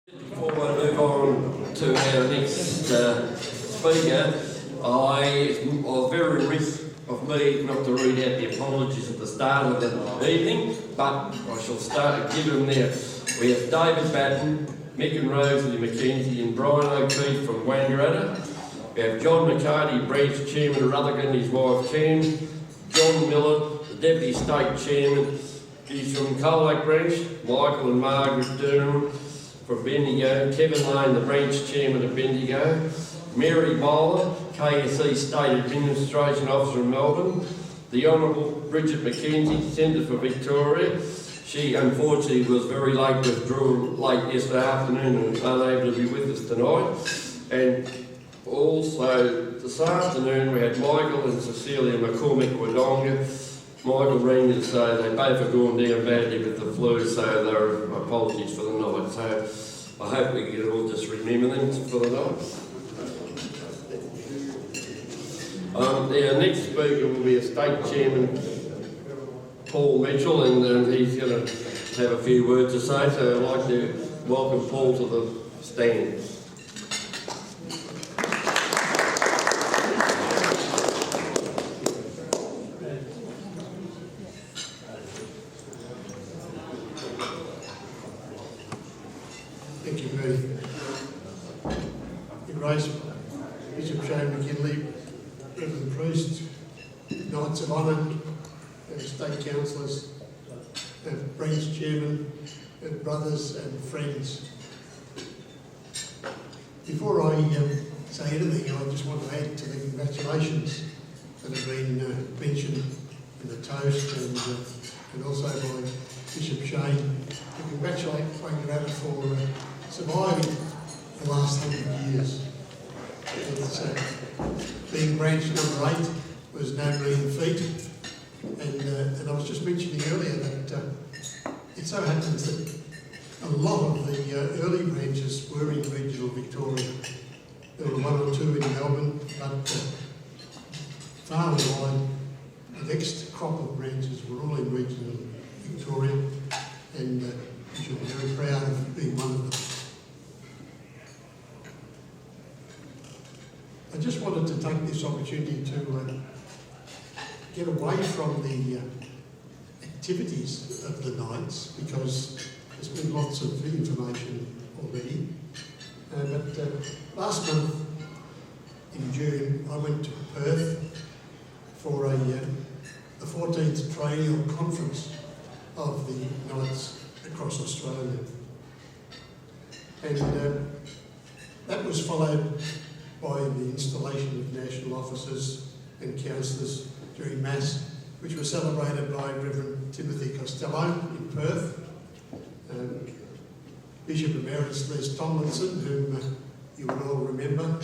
Before I move on to our next speaker, I was very remiss of me not to read out the apologies at the start of the evening, but I shall start give them there. We have David Batten, Mick and Rosalie Mackenzie and Brian O'Keefe from Wangaratta. We have John McCarty, Branch Chairman of Rutherglen, his wife Cam. John Miller, the Deputy State Chairman, he's from Colin Branch. Michael and Margaret Durham from Bendigo. Kevin Lane, the Branch Chairman of Bendigo. Mary Bowler, KSCV State Administration Officer in Melbourne. The Honourable Bridget Mackenzie, Centre for Victoria. She unfortunately was very late, withdrew late yesterday afternoon and was unable to be with us tonight. And also this afternoon we had Michael and Cecilia McCormick Wodonga. Michael rang to say they both have gone down badly with the flu, so their apologies for the night. So I hope we can all just remember them for the night. Our next speaker will be a State Chairman, Paul Mitchell, and he's going to have a few words to say, so I'd like to welcome Paul to the stand. Thank you, Bertie. Your Grace, Bishop Shane Mackinlay, Reverend Priest, Knights of Honour, State Councillors, Branch Chairman, brothers and friends. Before I say anything, I just want to add to the congratulations that have been mentioned in the toast and also by Bishop Shane to congratulate Wangaratta for surviving the last 100 years. It's, being branch number 8 was no mean feat, and I was just mentioning earlier that it so happens that a lot of the early branches were in regional Victoria. There were 1 or 2 in Melbourne, but far and wide, the next crop of branches were all in regional Victoria, and we should be very proud of being one of them. I just wanted to take this opportunity to get away from the activities of the nights, because there's been lots of information already. But last month in June, I went to Perth for the 14th Triennial Conference of the Knights across Australia. And that was followed by the installation of national officers and councillors during Mass, which was celebrated by Reverend Timothy Costello in Perth, Bishop Emeritus Les Tomlinson, whom you will all remember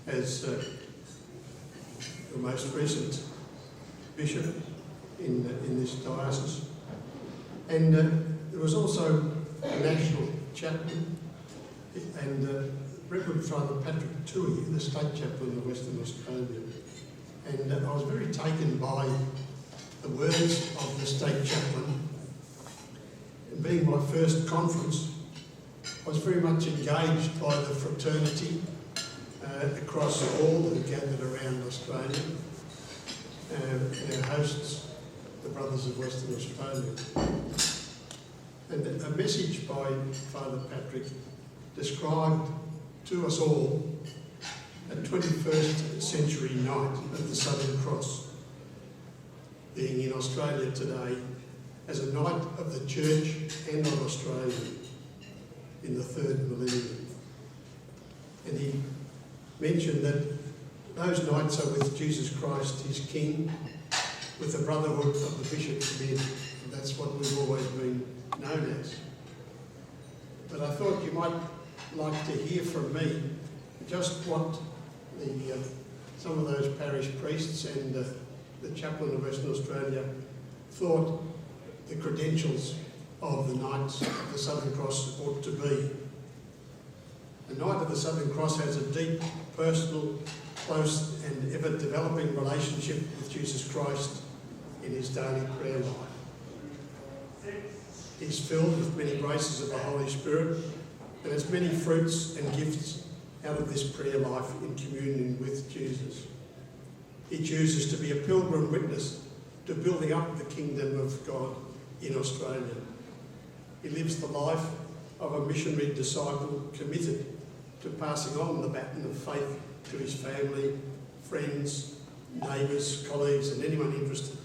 as the most recent bishop in this diocese. And there was also a national chaplain, and Reverend Father Patrick Tui, the State Chaplain of Western Australia. And I was very taken by the words of the State Chaplain. And being my first conference, I was very much engaged by the fraternity across all that gathered around Australia, and our hosts, the Brothers of Western Australia. And a message by Father Patrick described to us all a 21st century Knight of the Southern Cross, being in Australia today as a Knight of the Church and of Australia in the 3rd millennium. And he mentioned that those Knights are with Jesus Christ, his King, with the brotherhood of the Bishop's men. And that's what we've always been known as. But I thought you might like to hear from me just what some of those parish priests and the chaplain of Western Australia thought the credentials of the Knights of the Southern Cross ought to be. The Knight of the Southern Cross has a deep, personal, close and ever-developing relationship with Jesus Christ in his daily prayer life. He's filled with many graces of the Holy Spirit and its many fruits and gifts out of this prayer life in communion with Jesus. He chooses to be a pilgrim witness to building up the kingdom of God in Australia. He lives the life of a missionary disciple committed to passing on the baton of faith to his family, friends, neighbours, colleagues and anyone interested.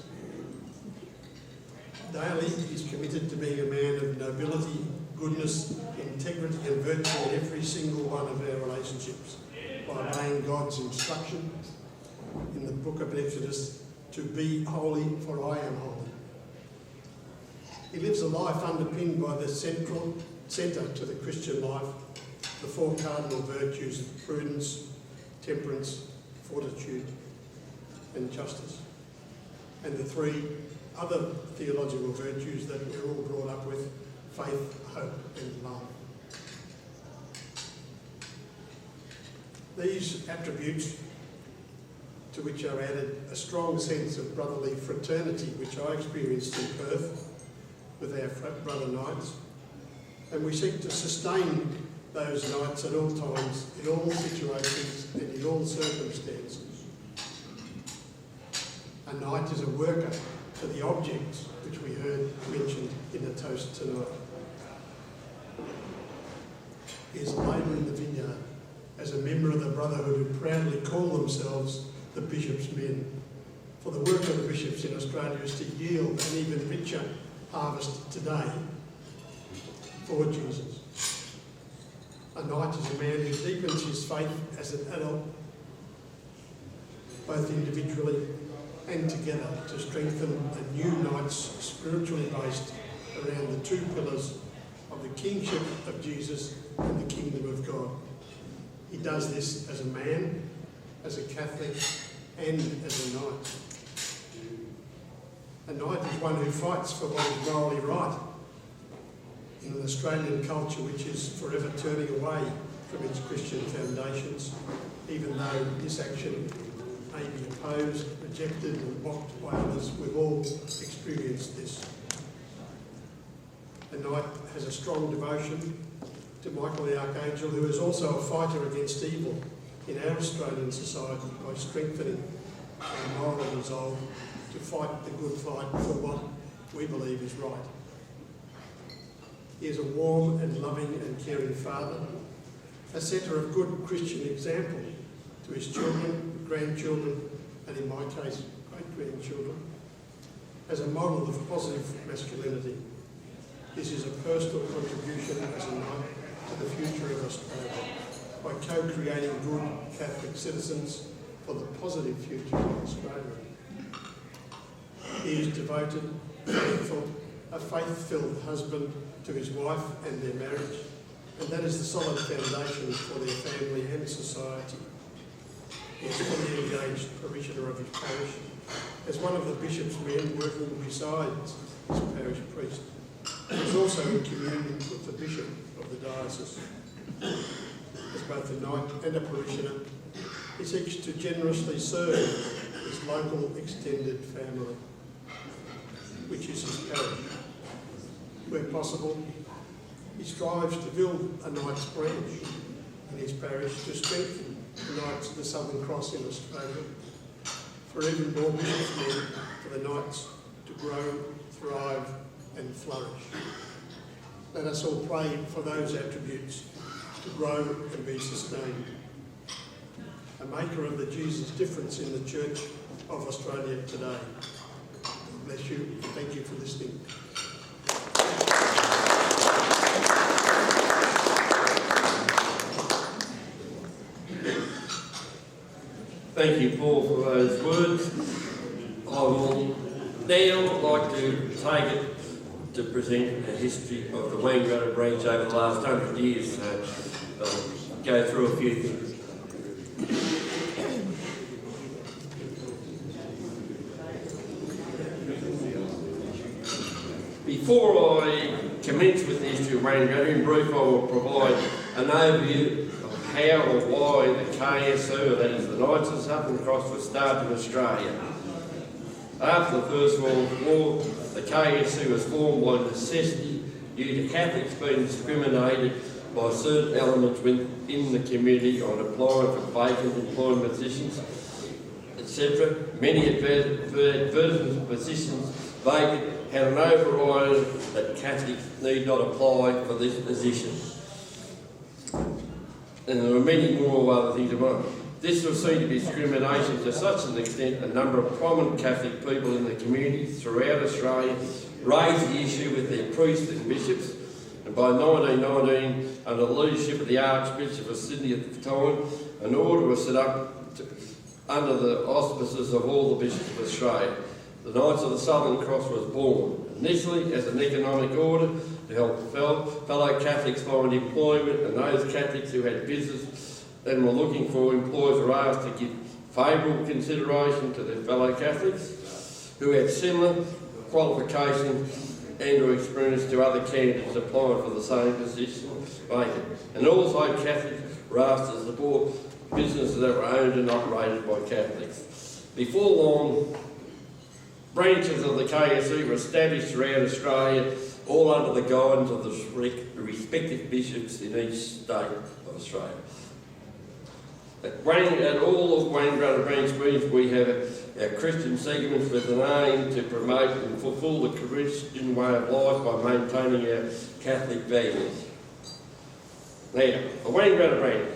Daily, he's committed to being a man of nobility, goodness, integrity and virtue in every single one of our relationships by obeying God's instruction in the book of Exodus to be holy for I am holy. He lives a life underpinned by the centre to the Christian life, the four cardinal virtues of prudence, temperance, fortitude and justice, and the three other theological virtues that we're all brought up with: faith, hope and love. These attributes, to which are added a strong sense of brotherly fraternity, which I experienced in Perth with our brother knights, and we seek to sustain those knights at all times, in all situations and in all circumstances. A knight is a worker to the objects which we heard mentioned in the toast tonight. He is a labourer in the vineyard, as a member of the brotherhood who proudly call themselves the Bishop's Men. For the work of the bishops in Australia is to yield an even richer harvest today for Jesus. A knight is a man who deepens his faith as an adult, both individually and together, to strengthen a new knight's spiritually based around the two pillars of the kingship of Jesus and the kingdom of God. He does this as a man, as a Catholic, and as a knight. A knight is one who fights for what is morally right in an Australian culture which is forever turning away from its Christian foundations, even though this action may be opposed, rejected and mocked by others. We've all experienced this. A knight has a strong devotion to Michael the Archangel, who is also a fighter against evil in our Australian society by strengthening our moral resolve to fight the good fight for what we believe is right. He is a warm and loving and caring father, a centre of good Christian example to his children, grandchildren, and in my case, great-grandchildren, as a model of positive masculinity. This is a personal contribution as a knight to the future of Australia by co-creating good Catholic citizens for the positive future of Australia. He is devoted, faithful, a faith-filled husband to his wife and their marriage, and that is the solid foundation for their family and society. He is a fully engaged parishioner of his parish, as one of the bishop's men working besides his parish priest. He is also in communion with the bishop of the diocese. As both a knight and a parishioner, he seeks to generously serve his local extended family, which is his parish. Where possible, he strives to build a Knights branch in his parish to strengthen the Knights of the Southern Cross in Australia, for even more bishops men, for the Knights to grow, thrive and flourish. Let us all pray for those attributes to grow and be sustained. A maker of the Jesus difference in the Church of Australia today. God bless you. Thank you for listening. Thank you, Paul, for those words. I will now like to take it to present a history of the Wangaratta branch over the last 100 years. So I'll go through a few things. Before I commence with the history of Wangaratta, in brief I will provide an overview of how or why the KSCV, that is the Knights of the Southern Cross, was started in Australia. After the First World War, the KSCV was formed by necessity due to Catholics being discriminated by certain elements within the community on applying for vacant employment positions, etc. Many advertisement positions vacant had an override that Catholics need not apply for this position. And there are many more other things about it. This was seen to be discrimination to such an extent a number of prominent Catholic people in the community throughout Australia raised the issue with their priests and bishops, and by 1919, under the leadership of the Archbishop of Sydney at the time, an order was set up under the auspices of all the bishops of Australia. The Knights of the Southern Cross was born, initially as an economic order to help fellow Catholics find employment, and those Catholics who had business and were looking for employers were asked to give favourable consideration to their fellow Catholics who had similar qualifications and or experience to other candidates applying for the same position vacant. And also Catholics were asked to support businesses that were owned and operated by Catholics. Before long, branches of the KSC were established throughout Australia, all under the guidance of the respective bishops in each state of Australia. At all of Wangaratta branch meetings, we have our Christian segments with an aim to promote and fulfil the Christian way of life by maintaining our Catholic values. Now, the Wangaratta branch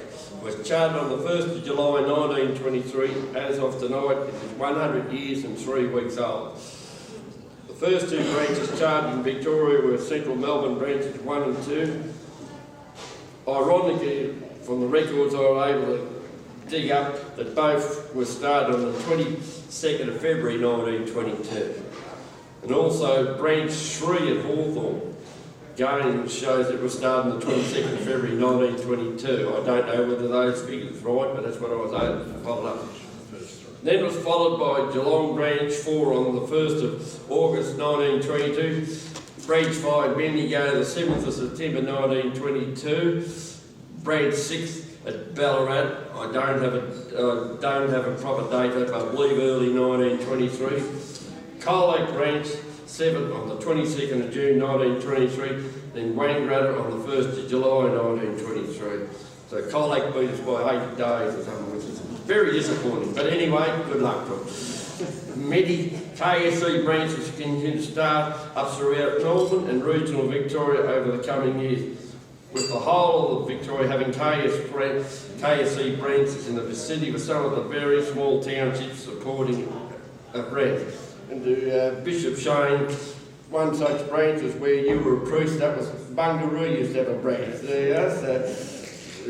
was chartered on the 1st of July 1923. As of tonight, it is 100 years and 3 weeks old. The first two branches chartered in Victoria were Central Melbourne branches 1 and 2. Ironically, from the records I was able to dig up, that both were started on the 22nd of February 1922. And also branch 3 at Hawthorn, again shows it was started on the 22nd of February 1922. I don't know whether those figures are right, but that's what I was able to follow up. Then it was followed by Geelong branch 4 on the 1st of August 1922, branch 5 Bendigo the 7th of September 1922, branch 6 at Ballarat. I don't have a proper date, but I believe early 1923. Colin branch 7 on the 22nd of June 1923, then Wangaratta on the 1st of July 1923. So Colin beat us by 8 days or something, which is very disappointing. But anyway, good luck to them. Many KSC branches continue to start up throughout Northern and regional Victoria over the coming years, with the whole of Victoria having KSC branches in the vicinity with some of the very small townships supporting a branch. And to Bishop Shane, one such branch was where you were a priest, that was Bungaroo used to have a branch there,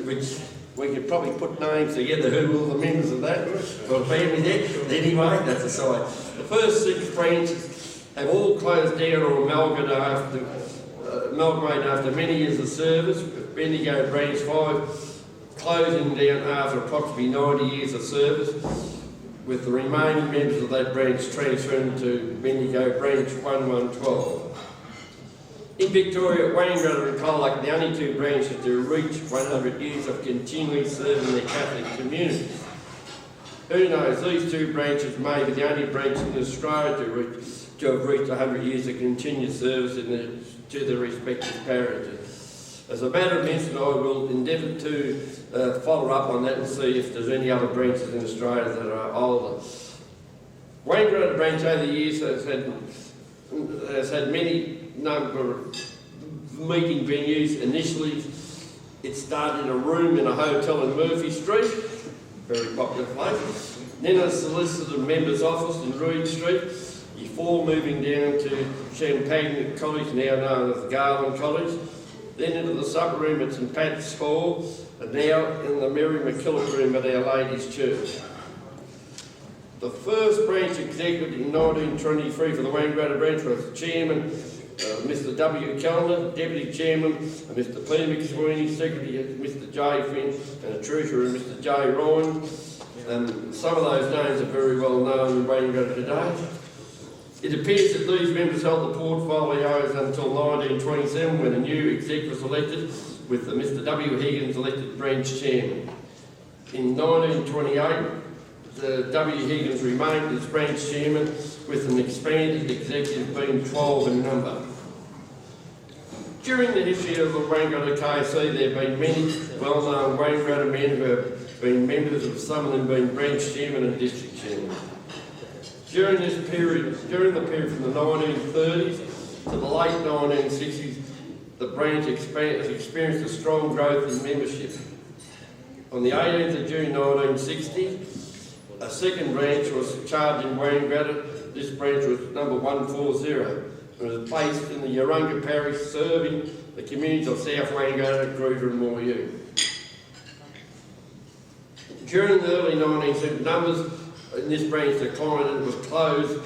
which we could probably put names together who were the members of that for a family there. Anyway, that's aside. The first 6 branches have all closed down or amalgamated after many years of service, with Bendigo branch 5 closing down after approximately 90 years of service, with the remaining members of that branch transferring to Bendigo branch 1112. In Victoria, Wangaratta and Colin, the only 2 branches to reach 100 years of continually serving their Catholic community. Who knows, these 2 branches may be the only branch in Australia to have reached 100 years of continued service to the respective parishes. As a matter of incident, I will endeavour to follow up on that and see if there's any other branches in Australia that are older. Wangaratta branch over the years has had many number of meeting venues. Initially, it started in a room in a hotel in Murphy Street, very popular place. Then a solicitor member's office in Reed Street, before moving down to Champagne College, now known as Garland College, then into the sub-room at St Pat's Hall, and now in the Mary McKillop room at Our Lady's Church. The first branch executive in 1923 for the Wangaratta branch was Chairman Mr W. Kellner, Deputy Chairman Mr Peter McSweeney, Secretary Mr J. Finn, and the Treasurer Mr J. Ryan. Some of those names are very well known in Wangaratta today. It appears that these members held the portfolios until 1927, when a new exec was elected, with Mr W. Higgins elected branch chairman. In 1928, the W. Higgins remained as branch chairman, with an expanded executive being 12 in number. During the history of the Wangaratta KSC, there have been many well-known Wangaratta men who have been members of, some of them being branch chairman and district chairman. During the period from the 1930s to the late 1960s, the branch has experienced a strong growth in membership. On the 18th of June 1960, a second branch was charged in Wangaratta. This branch was number 140. It was based in the Yarunga parish, serving the communities of South Wangaratta, Gruder and Moyoo. During the early 1970s, numbers in this branch declined and it was closed.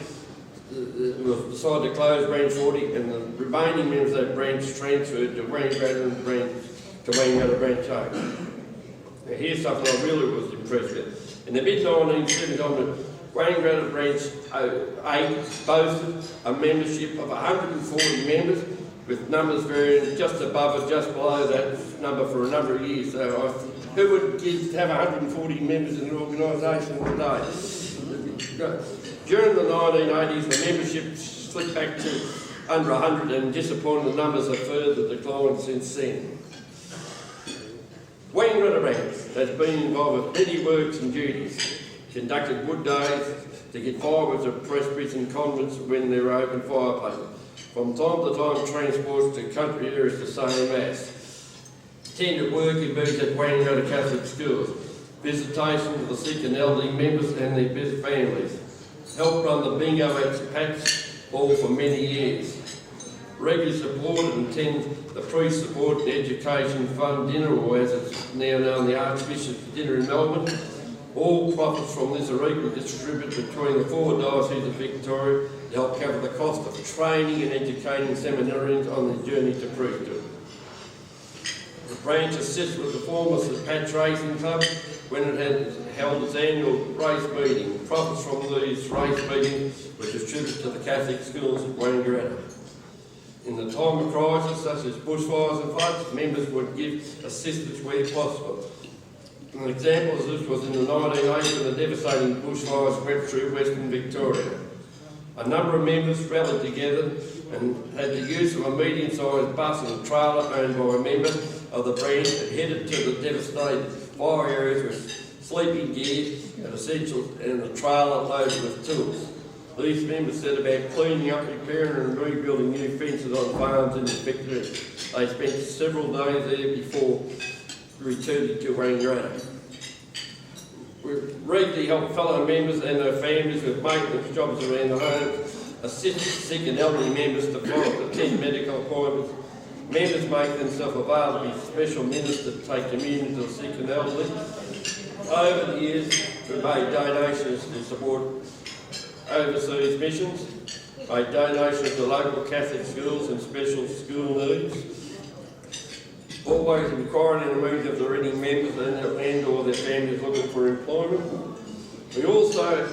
It was decided to close branch 40 and the remaining members of that branch transferred to Wangaratta and to Wangaratta branch 8. Now here's something I really was impressed with. In the mid-1970s, Wangaratta branch 8 boasted a membership of 140 members, with numbers varying just above or just below that number for a number of years. So who would have 140 members in an organisation today? During the 1980s, the membership slipped back to under 100, and disappointing, the numbers have further declined since then. Wangaratta branch has been involved with many works and duties. Conducted wood days to get fibres of presbyteries and convents when there were open fireplaces. From time to time, transports to country areas to say Mass. Attended working bees at Wangaratta Catholic schools. Visitation of the sick and elderly members and their best families. Helped run the bingo at Pat's Ball for many years. Regularly supported and attended the Priest Support and Education Fund dinner, or as it's now known, the Archbishop's dinner in Melbourne. All profits from this are equally distributed between the 4 dioceses of Victoria to help cover the cost of training and educating seminarians on their journey to priesthood. The branch assists with the former St Pat's Racing Club when it had held its annual race meeting. Profits from these race meetings were distributed to the Catholic schools at Wangaratta. In the time of crisis, such as bushfires and floods, members would give assistance where possible. An example of this was in the 1980s when the devastating bushfires swept through Western Victoria. A number of members rallied together and had the use of a medium-sized bus and a trailer owned by a member of the branch and headed to the devastated fire areas with sleeping gear and essentials and a trailer loaded with tools. These members set about cleaning up, repairing and rebuilding new fences on farms in the affected areas. They spent several days there before returning to Wangaratta. We regularly help fellow members and their families with maintenance jobs around the home, assist sick and elderly members to attend medical appointments. Members make themselves available to be special ministers to take communion to the sick and elderly. Over the years, we've made donations to support overseas missions, made donations to local Catholic schools and special school needs. Always inquiring into the needs of the reading members and or their families looking for employment. We also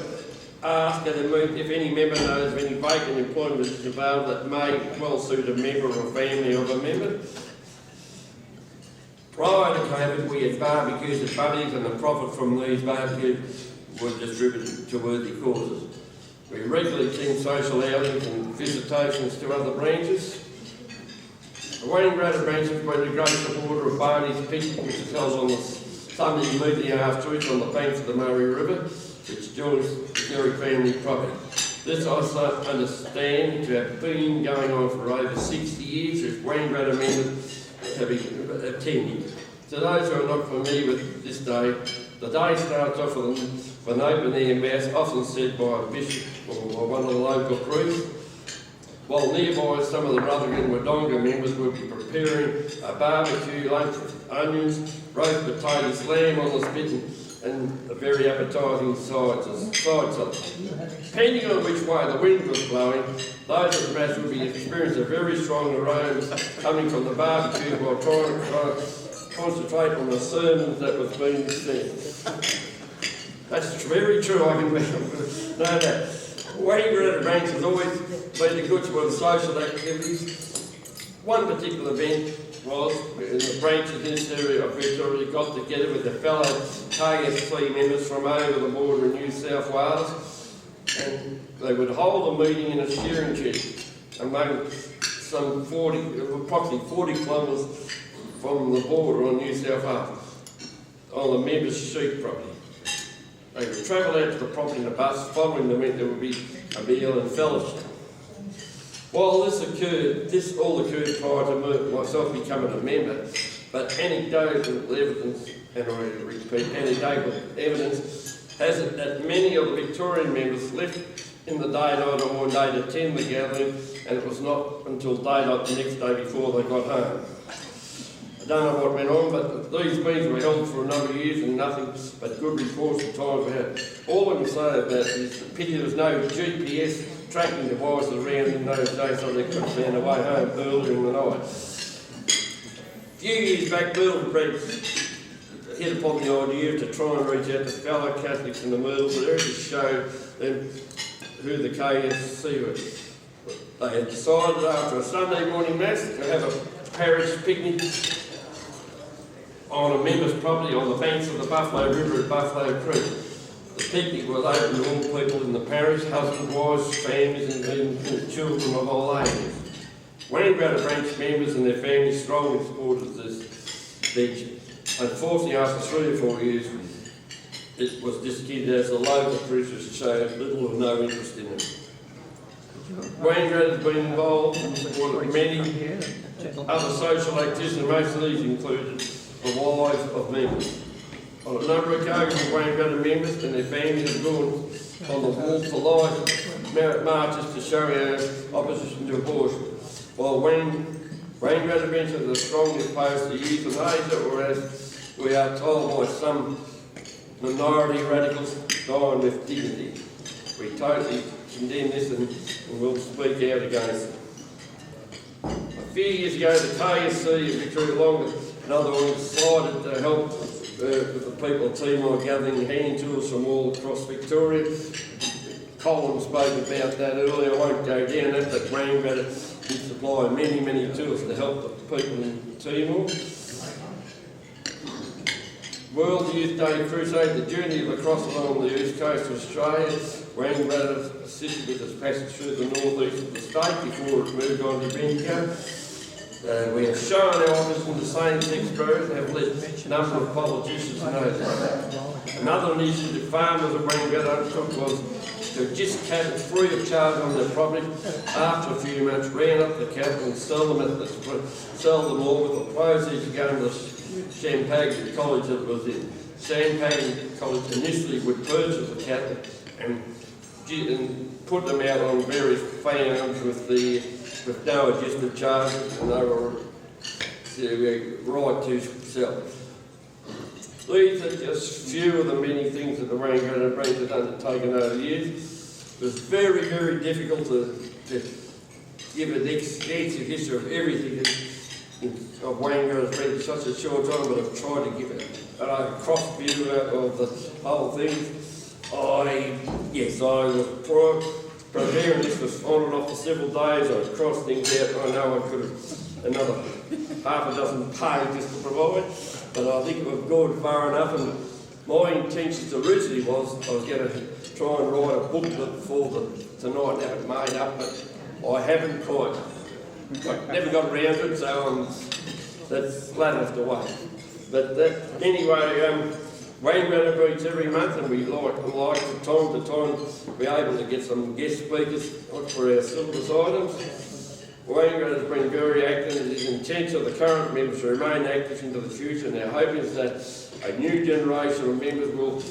ask if any member knows of any vacant employment is available that may well suit a member or a family of a member. Prior to COVID, we had barbecues at Buddies, and the profit from these barbecues was distributed to worthy causes. We regularly attend social outings and visitations to other branches. The Wangaratta branch has been a great supporter of Barney's Picnic, which is held on the Sunday immediately afterwards on the banks of the Murray River, which joins the Derry family property. This I understand to have been going on for over 60 years, with Wangaratta members having attended. To those who are not familiar with this day, the day starts off with an open air mass, often said by a bishop or one of the local priests. While nearby, some of the Rutherglen Wodonga members will be preparing a barbecue lunch with onions, roast potatoes, lamb on the spit, and a very appetising sides. Depending on which way the wind was blowing, those at the mass will be experiencing a very strong aroma coming from the barbecue while trying to concentrate on the sermons that was being said. That's very true, I can know that. Wangaratta branch has always been a good for the social activities. One particular event was in the branches in this area of Victoria got together with the fellow KSCV members from over the border in New South Wales, and they would hold a meeting in a shearing shed among some approximately 40 kilometres from the border on New South Wales, on the members' sheep property. They would travel out to the property in a bus. Following the event, there would be a meal and fellowship. While this all occurred prior to myself becoming a member, but anecdotal evidence, and I repeat, anecdotal evidence has it that many of the Victorian members left in the daylight on one day to attend the gathering, and it was not until daylight the next day before they got home. I don't know what went on, but these meetings were held for a number of years and nothing but good reports at times about. All I can say about it is the pity there was no GPS tracking devices around in those days so they could have found their way home earlier in the night. A few years back, Myrtle hit upon the idea to try and reach out to fellow Catholics in the Myrtle area to show them who the KSCV were. They had decided after a Sunday morning mass to have a parish picnic on a member's property on the banks of the Buffalo River at Buffalo Creek. The picnic was open to all people in the parish, husbands, wives, families and even children of all ages. Wangaratta branch members and their families strongly supported this venture. Unfortunately, after 3 or 4 years, it was discontinued as the local producers showed little or no interest in it. Wangaratta has been involved in supporting many other social activities, and most of these included the wives of members. On a number of occasions, Wangaratta members and their families have gone on the Walk for Life marches to show our opposition to abortion. While Wangaratta Centenary are strongly opposed to euthanasia, or as we are told by some minority radicals, dying with dignity. We totally condemn this and will speak out against it. A few years ago, the KSC in Victoria Long and other ones decided to help with the people of Timor gathering hand tools from all across Victoria. Colin spoke about that earlier. I won't go down that, but Wangaratta did supply many tools to help the people in Timor. World Youth Day Crusade, the journey of the cross along the east coast of Australia. Wangaratta assisted with its passage through the northeast of the state before it moved on to Bendigo. We have shown our opposition to same-sex marriage and have let a number of politicians know that. Another initiative farmers of Wangaratta undertook was to just cattle free of charge on their property. After a few months, round up the cattle and sell them all with the proceeds to go to the Champagne College that was in. Champagne College initially would purchase the cattle and put them out on various farms with no adjustment charges, and they were right to sell. These are just few of the many things that the Wangaratta branch has undertaken over the years. It was very difficult to give an extensive history of everything of Wangaratta's branch in such a short time, but I've tried to give it a cross view of the whole thing. I was preparing this was on and off for several days. I crossed things out. I know I could have another half a dozen pages to provide, but I think we've gone far enough. And my intentions originally was I was going to try and write a booklet for tonight, have it made up, but I haven't quite. I never got around to it, so that's flat enough to wait. But anyway. Wangaratta meets every month, and we like from time to time be able to get some guest speakers for our syllabus items. Wangaratta has been very active, and it is intention of the current members to remain active into the future, and our hope is that a new generation of members will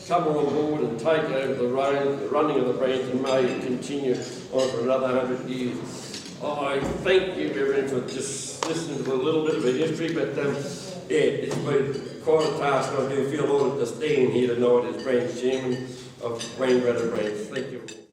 come on board and take over the running of the branch and may continue on for another 100 years. I thank you everyone for just listening to a little bit of a history, but it's been quite a task. I do feel honoured to stand here tonight as branch chairman of Wangaratta branch. Thank you.